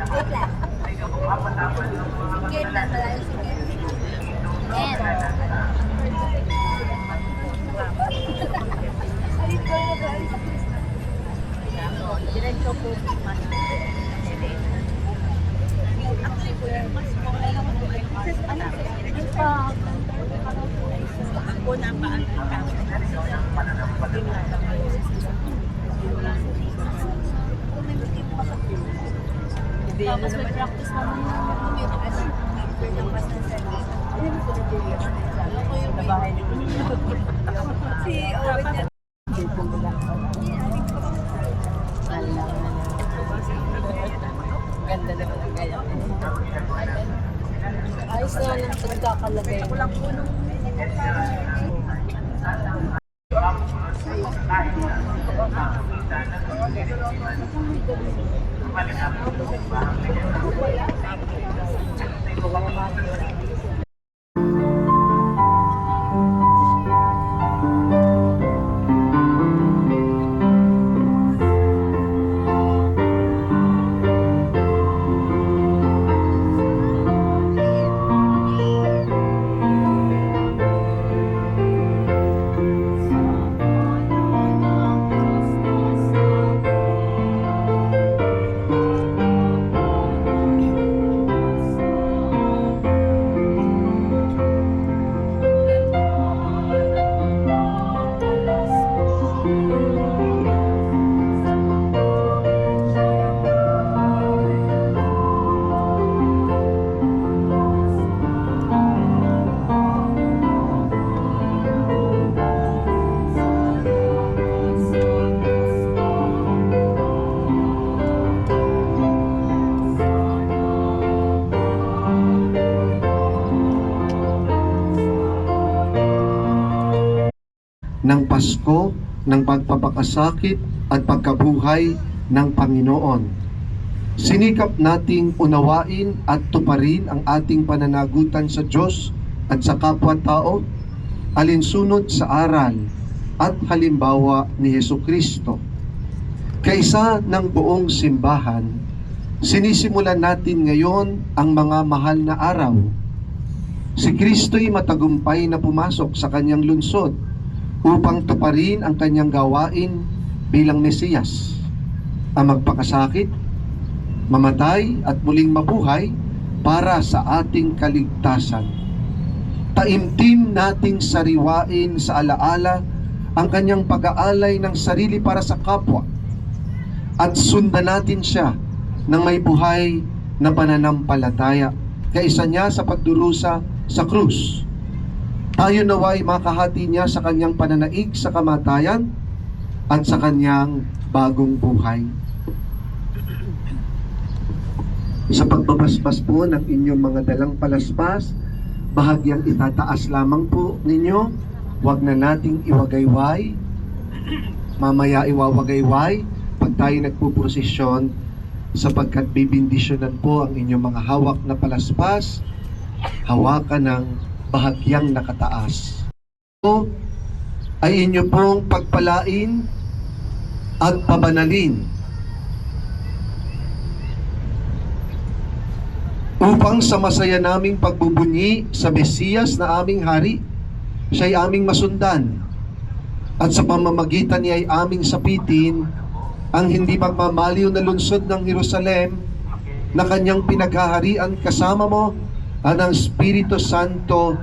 Wait lang. Sikit lang, malayo sikit. And, Diretso po mas actually po yung mas okay ano po na paano tapos may practice naman yung communities. Yung mas na service. Si Owen niya. ganda naman ang gaya. Ayos na lang pinagkakalagay. Kulang po nung ng Pasko ng pagpapakasakit at pagkabuhay ng Panginoon. Sinikap nating unawain at tuparin ang ating pananagutan sa Diyos at sa kapwa-tao, alinsunod sa aral at halimbawa ni Hesukristo. Kaisa ng buong simbahan, sinisimulan natin ngayon ang mga mahal na araw. Si Kristo'y matagumpay na pumasok sa kanyang lungsod upang tuparin ang kanyang gawain bilang Mesiyas, ang magpakasakit, mamatay at muling mabuhay para sa ating kaligtasan. Taimtim nating sariwain sa alaala ang kanyang pag-aalay ng sarili para sa kapwa at sundan natin siya ng may buhay na pananampalataya kaisa niya sa pagdurusa sa krus. Tayo naway makahati niya sa kanyang pananaig sa kamatayan at sa kanyang bagong buhay. Sa pagbabasbas po ng inyong mga dalang palaspas, bahagyang itataas lamang po ninyo. Huwag na nating iwagayway. Mamaya iwawagayway pag tayo nagpuprosesyon, sapagkat bibindisyonan po ang inyong mga hawak na palaspas, hawakan ng bahagyang nakataas. Ito ay inyo pong pagpalain at pabanalin upang sa masaya naming pagbubunyi sa Mesiyas na aming hari, siya'y aming masundan at sa pamamagitan niya ay aming sapitin ang hindi pagmamaliw na lungsod ng Jerusalem na kanyang pinaghaharian kasama mo at ang Espiritu Santo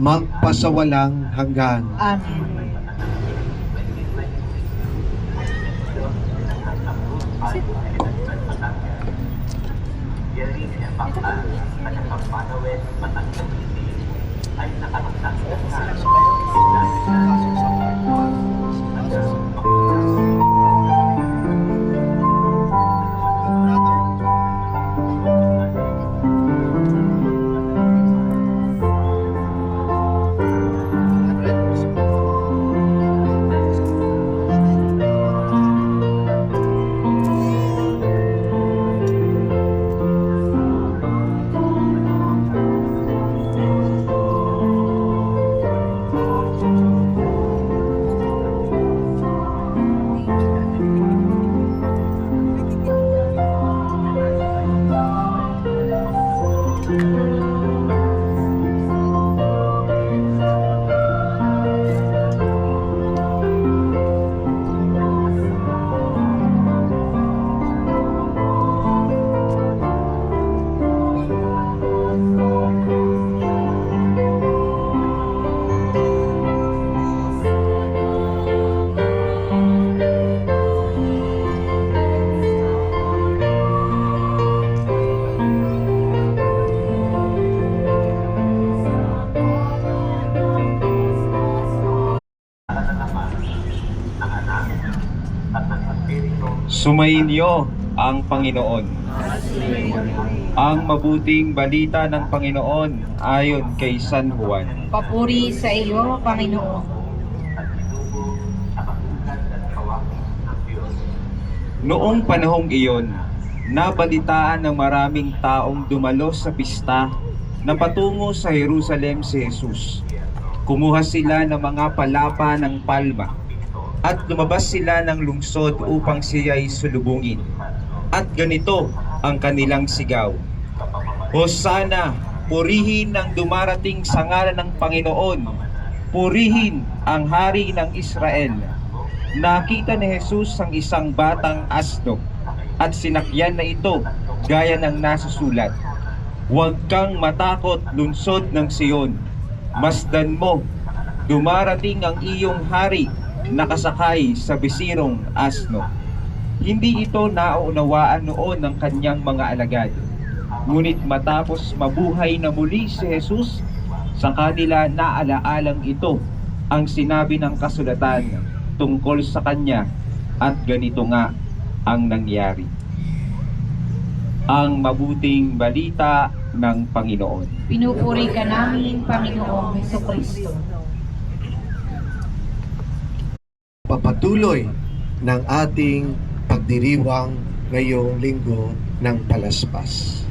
magpasawalang hanggan. Amen. Sumainyo ang Panginoon. Ang mabuting balita ng Panginoon ayon kay San Juan. Papuri sa iyo, Panginoon. Noong panahong iyon, nabalitaan ng maraming taong dumalo sa pista na patungo sa Jerusalem si Jesus. Kumuha sila ng mga palapa ng palma at lumabas sila ng lungsod upang siya'y sulubungin. At ganito ang kanilang sigaw: Hosana! Purihin ang dumarating sa ngalan ng Panginoon! Purihin ang Hari ng Israel! Nakita ni Jesus ang isang batang asno at sinakyan na ito gaya ng nasusulat. Huwag kang matakot, lungsod ng Siyon. Masdan mo, dumarating ang iyong hari nakasakay sa bisirong asno. Hindi ito nauunawaan noon ng kanyang mga alagad. Ngunit matapos mabuhay na muli si Jesus, sa kanila naalaalang ito ang sinabi ng kasulatan tungkol sa kanya, at ganito nga ang nangyari. Ang mabuting balita ng Panginoon. Pinupuri ka namin, Panginoong Hesukristo. Papatuloy ng ating pagdiriwang ngayong linggo ng Palaspas.